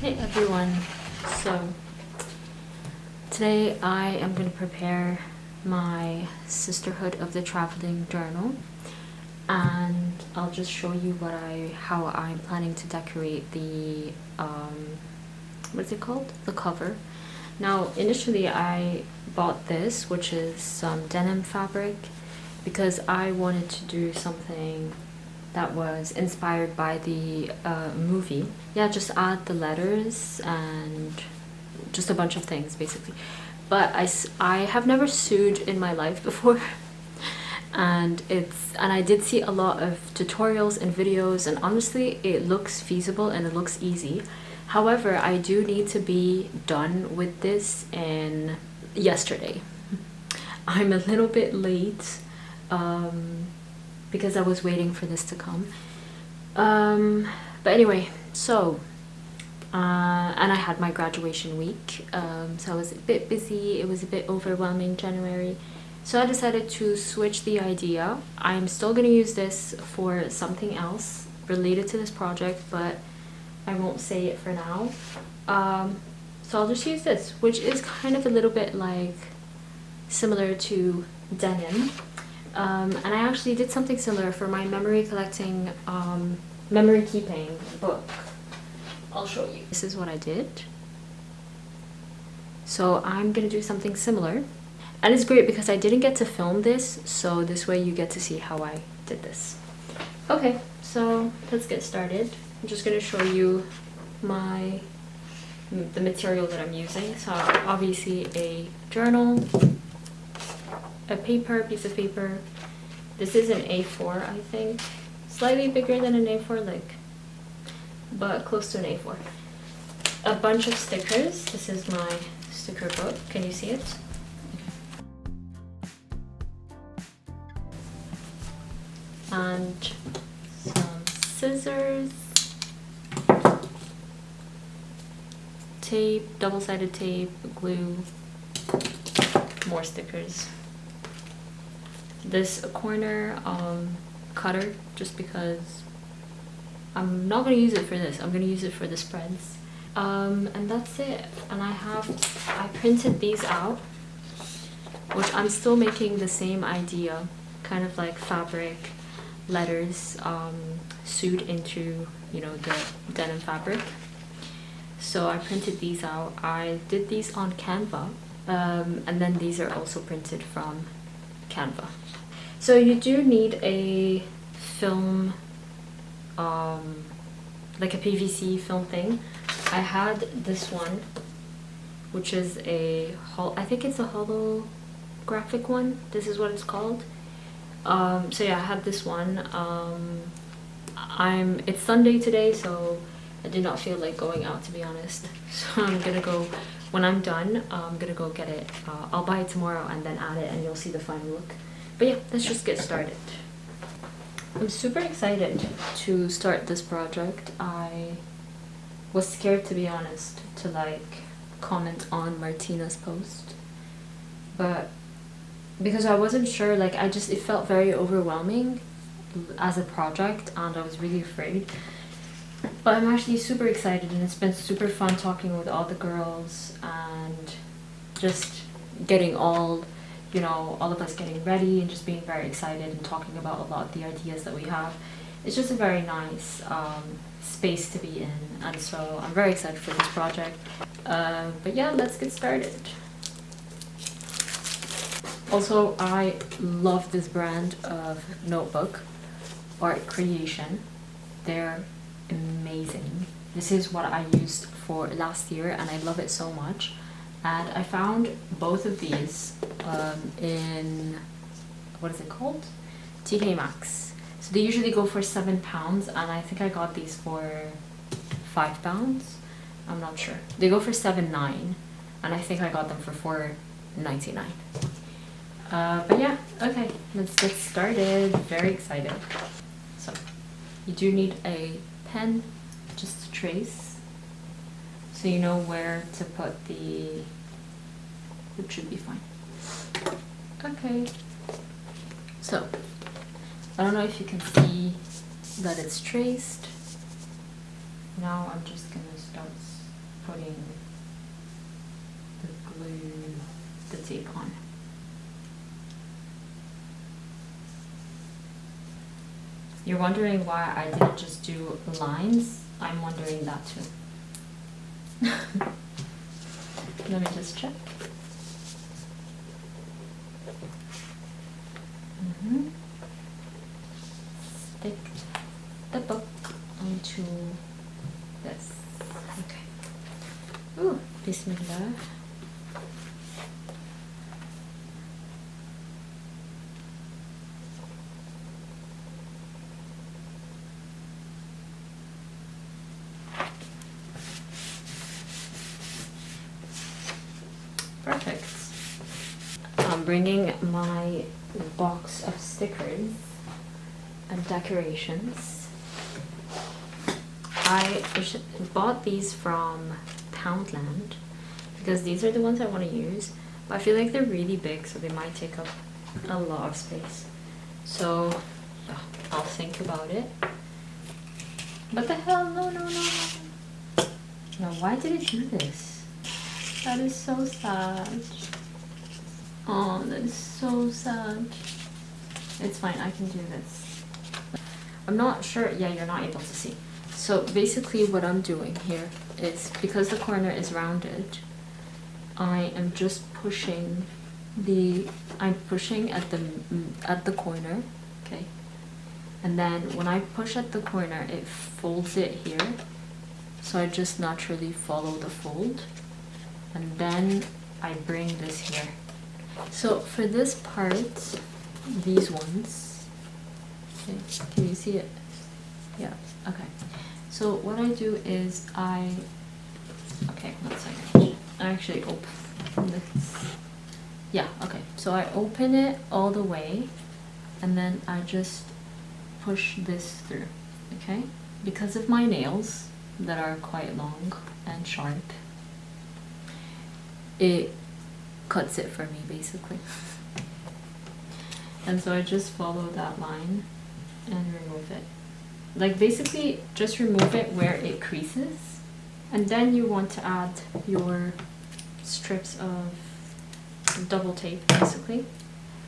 Hey everyone, so today I am going to prepare my Sisterhood of the Traveling journal, and I'll just show you how I'm planning to decorate the what's it called? The cover. Now initially I bought this, which is some denim fabric, because I wanted to do something that was inspired by the movie. Yeah, just add the letters and just a bunch of things basically. But I have never sewed in my life before, and I did see a lot of tutorials and videos, and honestly it looks feasible and it looks easy. However, I do need to be done with this in yesterday. I'm a little bit late because I was waiting for this to come. But anyway, so and I had my graduation week, so I was a bit busy. It was a bit overwhelming January, so I decided to switch the idea. I'm still going to use this for something else related to this project, but I won't say it for now. So I'll just use this, which is kind of a little bit like similar to denim. And I actually did something similar for my memory collecting, memory keeping book. I'll show you. This is what I did. So I'm gonna do something similar. And it's great because I didn't get to film this, so this way you get to see how I did this. Okay, so let's get started. I'm just gonna show you the material that I'm using. So obviously a journal, a piece of paper. This is an A4, I think. Slightly bigger than an A4, but close to an A4. A bunch of stickers. This is my sticker book. Can you see it? And some scissors, tape, double-sided tape, glue, more stickers. This corner cutter, just because I'm not going to use it for this. I'm going to use it for the spreads. And that's it. And I printed these out, which I'm still making the same idea, kind of like fabric, letters sewed into, the denim fabric. So I printed these out. I did these on Canva, and then these are also printed from Canva. So you do need a film, like a PVC film thing. I had this one, which is I think it's a holographic one. This is what it's called. So yeah, I had this one. It's Sunday today, so I did not feel like going out, to be honest. So I'm gonna go, when I'm done, I'm gonna go get it. I'll buy it tomorrow and then add it, and you'll see the final look. But yeah, let's just get started. I'm super excited to start this project. I was scared, to be honest, to comment on Martina's post, but because I wasn't sure, it felt very overwhelming as a project, and I was really afraid. But I'm actually super excited, and it's been super fun talking with all the girls and just getting all of us getting ready and just being very excited and talking about a lot of the ideas that we have. It's just a very nice space to be in, and so I'm very excited for this project. But yeah, let's get started. Also, I love this brand of notebook, Art Creation. They're amazing. This is what I used for last year, and I love it so much. And I found both of these in, what is it called? TK Maxx. So they usually go for £7, and I think I got these for £5. I'm not sure. They go for $7.9, and I think I got them for $4.99. But yeah, okay, let's get started. Very excited. So you do need a pen just to trace, so you know where to put it should be fine. Okay, so I don't know if you can see that it's traced. Now I'm just gonna start putting the glue, the tape on. You're wondering why I didn't just do lines? I'm wondering that too. Let me just check. Stick the book onto this. Okay. Ooh, Bismillah. Perfect. I'm bringing my box of stickers and decorations. I bought these from Poundland because these are the ones I want to use, but I feel like they're really big, so they might take up a lot of space. So I'll think about it. What the hell? No, no, no, no. No, why did it do this? That is so sad. Oh, that is so sad. It's fine, I can do this. I'm not sure, yeah, you're not able to see. So basically what I'm doing here is, because the corner is rounded, I am just pushing I'm pushing at the corner, okay? And then when I push at the corner, it folds it here. So I just naturally follow the fold. And then I bring this here. So for this part, these ones, okay, can you see it? Yeah, okay. So what I do is okay, 1 second. I actually open this. Yeah, okay. So I open it all the way and then I just push this through, okay? Because of my nails that are quite long and sharp, it cuts it for me basically. And so I just follow that line and remove it. Like basically just remove it where it creases, and then you want to add your strips of double tape basically,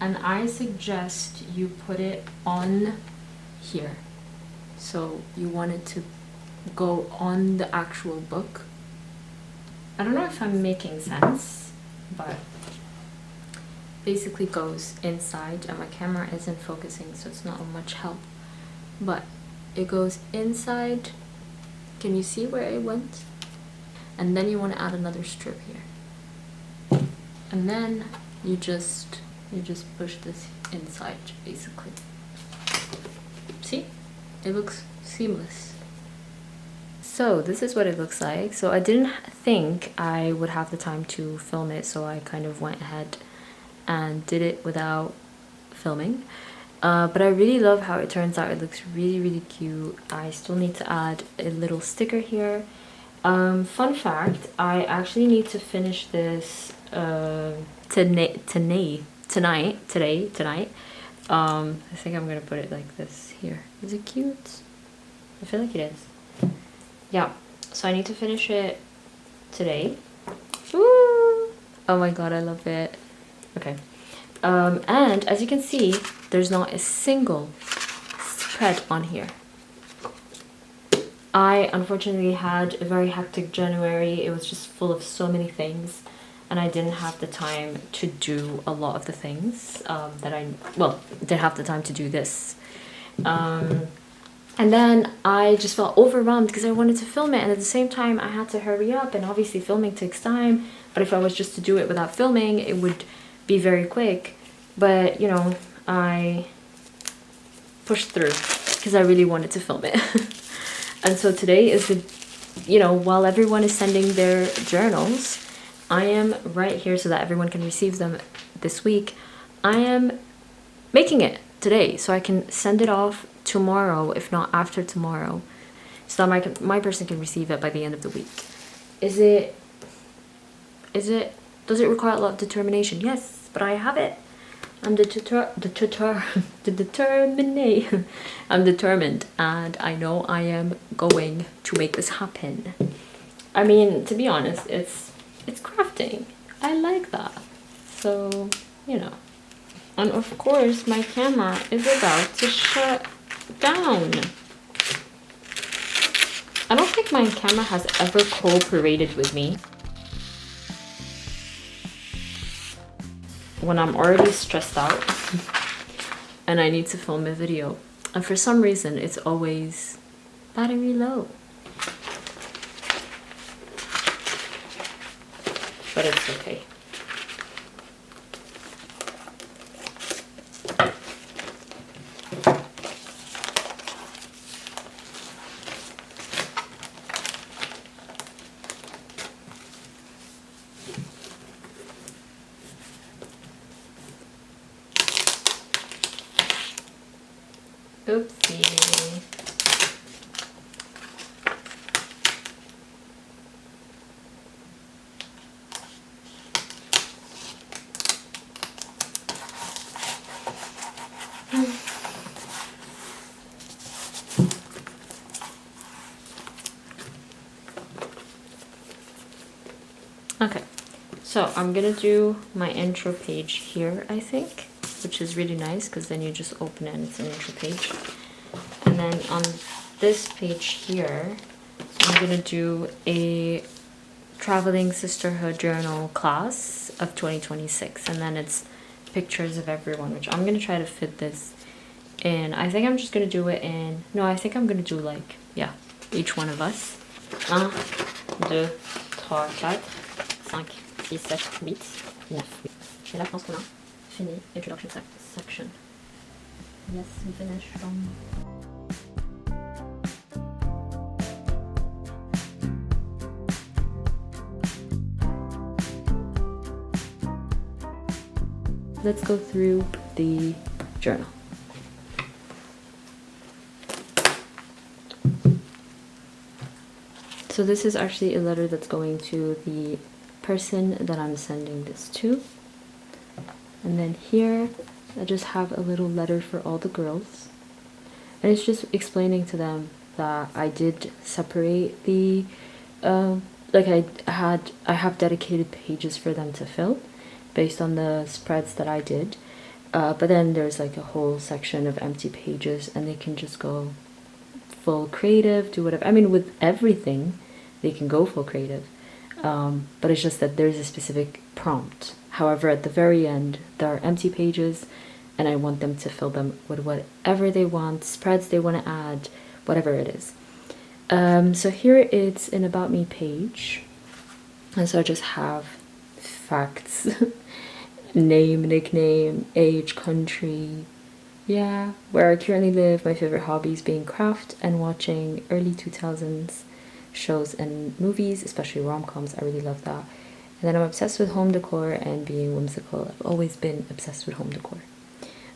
and I suggest you put it on here. So you want it to go on the actual book. I don't know if I'm making sense, but basically goes inside, and my camera isn't focusing, so it's not much help, but it goes inside. Can you see where it went? And then you want to add another strip here, and then you just push this inside basically. See, it looks seamless. So this is what it looks like. So I didn't think I would have the time to film it, so I kind of went ahead and did it without filming. But I really love how it turns out. It looks really, really cute. I still need to add a little sticker here. Fun fact, I actually need to finish this tonight. I think I'm gonna put it like this here. Is it cute? I feel like it is. Yeah, so I need to finish it today. Woo! Oh my god, I love it. Okay. And as you can see, there's not a single spread on here. I unfortunately had a very hectic January. It was just full of so many things, and I didn't have the time to do a lot of the things didn't have the time to do this. And then I just felt overwhelmed because I wanted to film it, and at the same time I had to hurry up, and obviously filming takes time, but if I was just to do it without filming, it would be very quick. But you know, I pushed through because I really wanted to film it. And so today is while everyone is sending their journals, I am right here so that everyone can receive them this week. I am making it today so I can send it off tomorrow, if not after tomorrow, so that my person can receive it by the end of the week. Does it require a lot of determination? Yes, but I have it. I'm I'm determined, and I know I am going to make this happen. I mean, to be honest, it's crafting. I like that. So, you know. And of course, my camera is about to shut down. I don't think my camera has ever cooperated with me when I'm already stressed out and I need to film a video. And for some reason, it's always battery low. But it's okay. Oopsie. Okay, so I'm gonna do my intro page here, I think, which is really nice because then you just open it and it's an intro page. And then on this page here, I'm gonna do a traveling sisterhood journal class of 2026, and then it's pictures of everyone, which I'm gonna try to fit this in. I think I'm just gonna do it in, no, I think I'm gonna do like, yeah, each one of us. 1, 2, 3, 4, 5, 6, 7, 8, 9. Et là, je pense qu'on a fini introduction section. Yes, we finished. Let's go through the journal. So this is actually a letter that's going to the person that I'm sending this to. And then here I just have a little letter for all the girls. And it's just explaining to them that I did separate the like I have dedicated pages for them to fill based on the spreads that I did. But then there's like a whole section of empty pages and they can just go full creative, do whatever. I mean, with everything, they can go full creative. But it's just that there's a specific prompt. However, at the very end, there are empty pages and I want them to fill them with whatever they want, spreads they want to add, whatever it is. So here it's an About Me page. And so I just have facts, name, nickname, age, country, yeah, where I currently live, my favorite hobbies being craft and watching early 2000s shows and movies, especially rom-coms. I really love that. And then I'm obsessed with home decor and being whimsical. I've always been obsessed with home decor.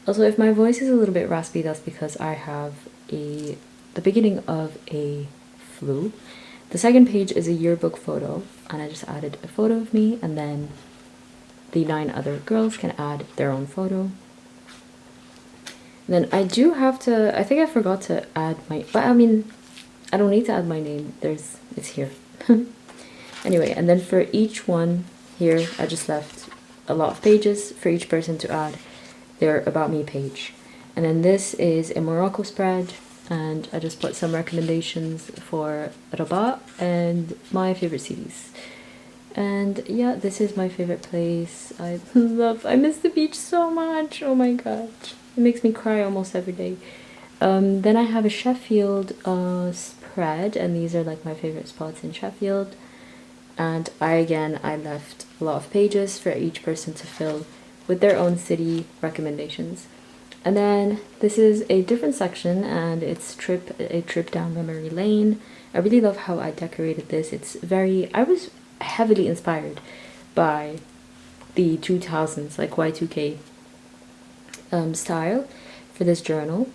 Also, if my voice is a little bit raspy, that's because I have the beginning of a flu. The second page is a yearbook photo, and I just added a photo of me, and then the 9 other girls can add their own photo. Then I do have to, I think I forgot to add my, but I mean, I don't need to add my name. It's here. Anyway, and then for each one here, I just left a lot of pages for each person to add their About Me page. And then this is a Morocco spread, and I just put some recommendations for Rabat and my favorite CDs. And yeah, this is my favorite place. I miss the beach so much. Oh my god. It makes me cry almost every day. Then I have a Sheffield spread, and these are like my favorite spots in Sheffield. And I left a lot of pages for each person to fill with their own city recommendations. And then this is a different section, and it's a trip down memory lane. I really love how I decorated this. I was heavily inspired by the 2000s, like Y2K style for this journal.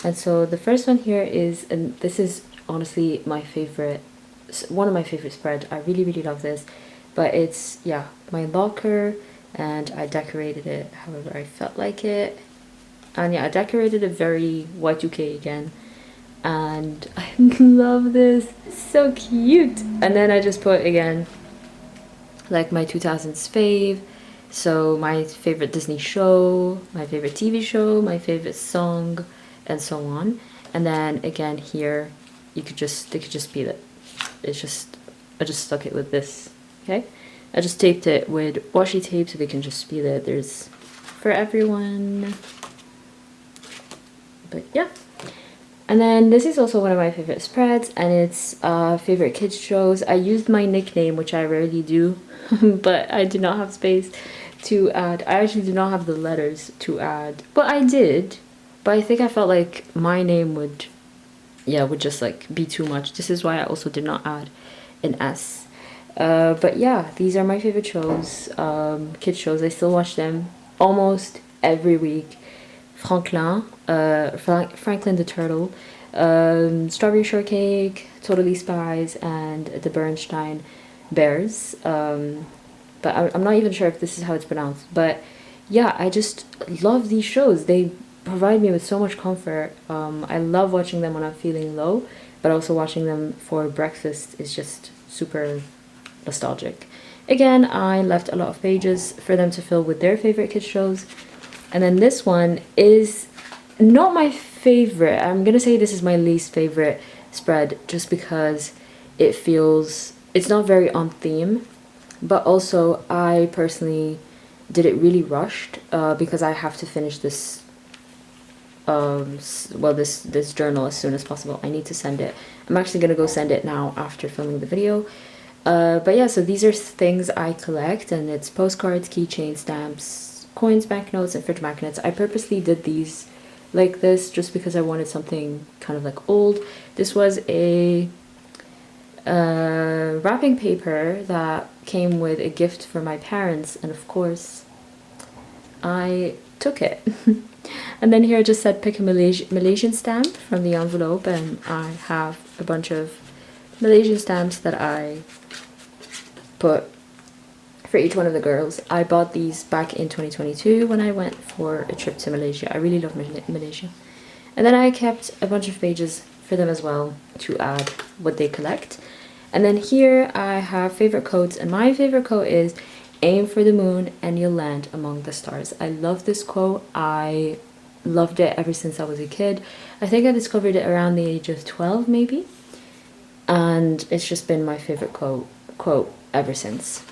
And so the first one here is, and this is honestly my favorite, one of my favorite spreads. I really, really love this. But it's, yeah, my locker, and I decorated it however I felt like it. And yeah, I decorated it very Y2K again. and I love this. It's so cute. And then I just put again like my 2000s fave, so my favorite Disney show, my favorite TV show, my favorite song, and so on. And then again here they could just be it. It's just, I just stuck it with this. Okay, I just taped it with washi tape so they can just be there. There's for everyone. But yeah. And then this is also one of my favorite spreads, and it's favorite kids shows. I used my nickname, which I rarely do, but I did not have space to add. I actually do not have the letters to add, but I did. But I think I felt like my name would just like be too much. This is why I also did not add an S. But yeah, these are my favorite shows, kids shows. I still watch them almost every week. Franklin the Turtle, Strawberry Shortcake, Totally Spies, and the Bernstein Bears. But I'm not even sure if this is how it's pronounced. But yeah, I just love these shows. They provide me with so much comfort. I love watching them when I'm feeling low, but also watching them for breakfast is just super nostalgic. Again, I left a lot of pages for them to fill with their favorite kids shows. And then this one is not my favorite. I'm gonna say this is my least favorite spread just because it's not very on theme, but also I personally did it really rushed because I have to finish this this journal as soon as possible. I need to send it. I'm actually gonna go send it now after filming the video. But yeah, so these are things I collect, and it's postcards, keychain, stamps, coins, banknotes, and fridge magnets. I purposely did these like this just because I wanted something kind of like old. This was a wrapping paper that came with a gift for my parents, and of course I took it. And then here I just said pick a Malaysian stamp from the envelope, and I have a bunch of Malaysian stamps that I put for each one of the girls. I bought these back in 2022 when I went for a trip to Malaysia. I really love Malaysia. And then I kept a bunch of pages for them as well to add what they collect. And then here I have favorite quotes, and my favorite quote is aim for the moon and you'll land among the stars. I love this quote. I loved it ever since I was a kid. I think I discovered it around the age of 12 maybe, and it's just been my favorite quote ever since.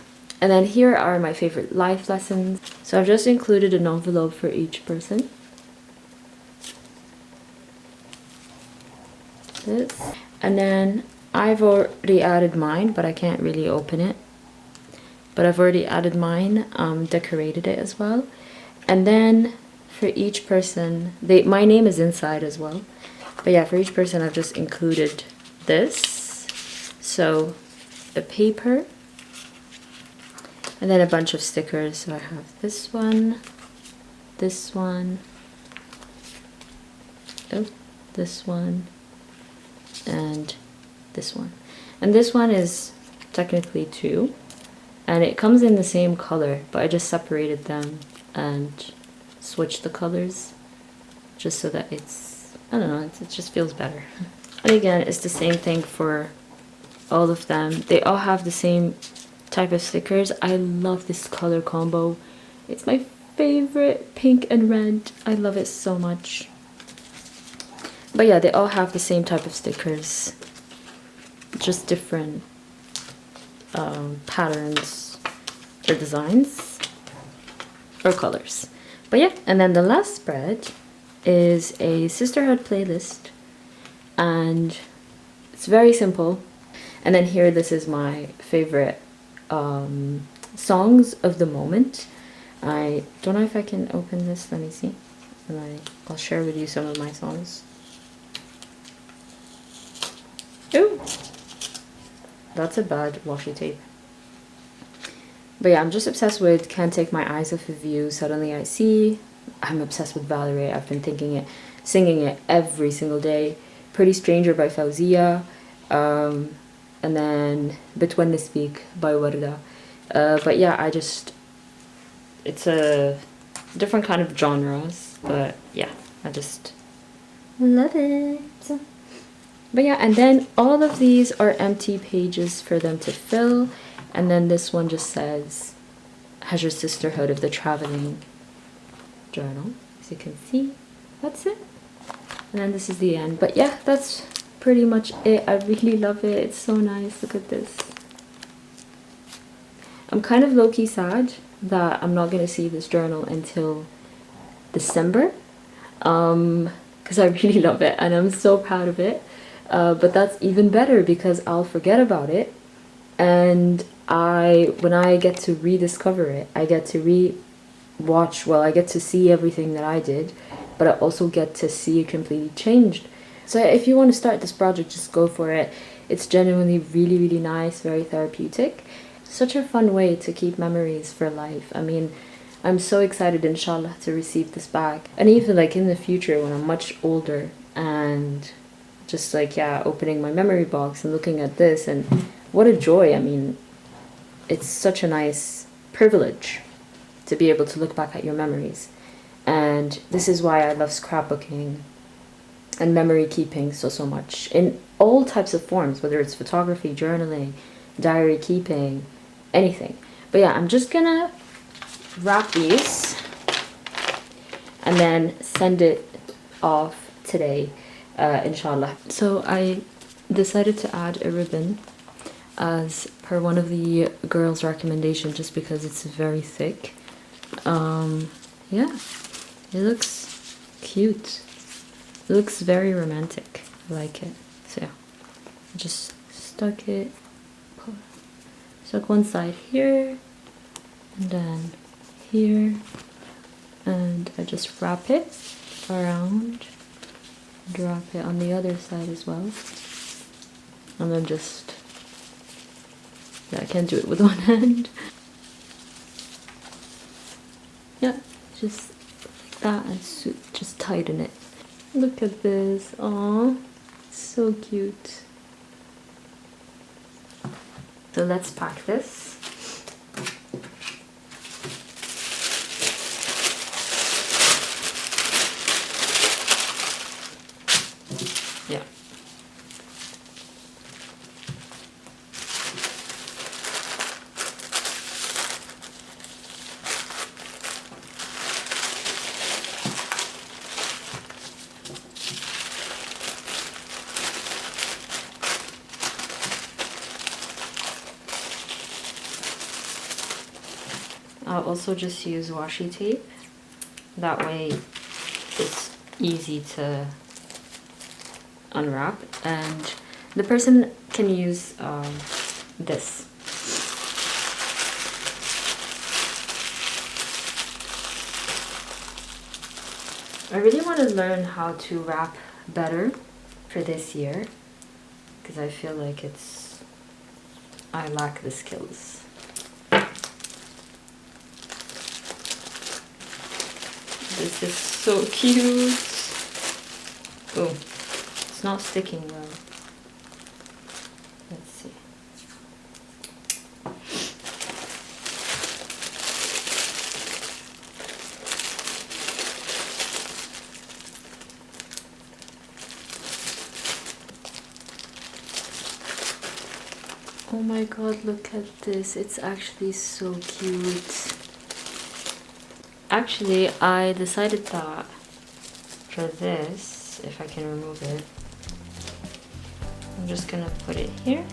And then here are my favorite life lessons. So I've just included an envelope for each person. This. And then I've already added mine, but I can't really open it. But I've already added mine, decorated it as well. And then for each person, my name is inside as well. But yeah, for each person I've just included this. So a paper, and then a bunch of stickers. So I have this one, this one, oh, this one, and this one. And this one is technically 2. And it comes in the same color, but I just separated them and switched the colors just so that it's, I don't know, it just feels better. And again, it's the same thing for all of them. They all have the same type of stickers. I love this color combo. It's my favorite, pink and red. I love it so much. But yeah, they all have the same type of stickers, just different patterns or designs or colors. But yeah, and then the last spread is a Sisterhood playlist, and it's very simple. And then here, this is my favorite songs of the moment. I don't know if I can open this. Let me see, and I'll share with you some of my songs. Ooh, that's a bad washi tape. But yeah, I'm just obsessed with Can't Take My Eyes Off of You, Suddenly I See. I'm obsessed with Valerie. I've been singing it every single day. Pretty Stranger by Fauzia. And then Between Speak by Warda. But yeah, it's a different kind of genres. But yeah, I just love it. But yeah, and then all of these are empty pages for them to fill. And then this one just says Hajar Sisterhood of the Traveling Journal. As you can see, that's it. And then this is the end. But yeah, that's pretty much it. I really love it. It's so nice. Look at this. I'm kind of low-key sad that I'm not going to see this journal until December. Because I really love it and I'm so proud of it. But that's even better because I'll forget about it, and when I get to rediscover it, I get to re-watch, well, I get to see everything that I did, but I also get to see it completely changed. So if you want to start this project, just go for it. It's genuinely really, really nice, very therapeutic. Such a fun way to keep memories for life. I mean, I'm so excited, inshaAllah, to receive this back. And even like in the future when I'm much older and just like, yeah, opening my memory box and looking at this, and what a joy. I mean, it's such a nice privilege to be able to look back at your memories. And this is why I love scrapbooking and memory keeping so much in all types of forms, whether it's photography, journaling, diary keeping, anything. But yeah, I'm just gonna wrap these and then send it off today, inshallah. So I decided to add a ribbon as per one of the girls' recommendation, just because it's very thick. Yeah, it looks cute. It looks very romantic. I like it. So yeah, I just stuck one side here and then here, and I just wrap it around, drop it on the other side as well, and then just, yeah, I can't do it with one hand. Yeah, just like that, and just tighten it. Look at this. Aww, so cute. So let's pack this. Yeah. I'll also just use washi tape. That way it's easy to unwrap, and the person can use this. I really want to learn how to wrap better for this year, because I feel like I lack the skills. This is so cute. Oh, it's not sticking well. Let's see. Oh my god, look at this. It's actually so cute. Actually, I decided that for this, if I can remove it, I'm just gonna put it here.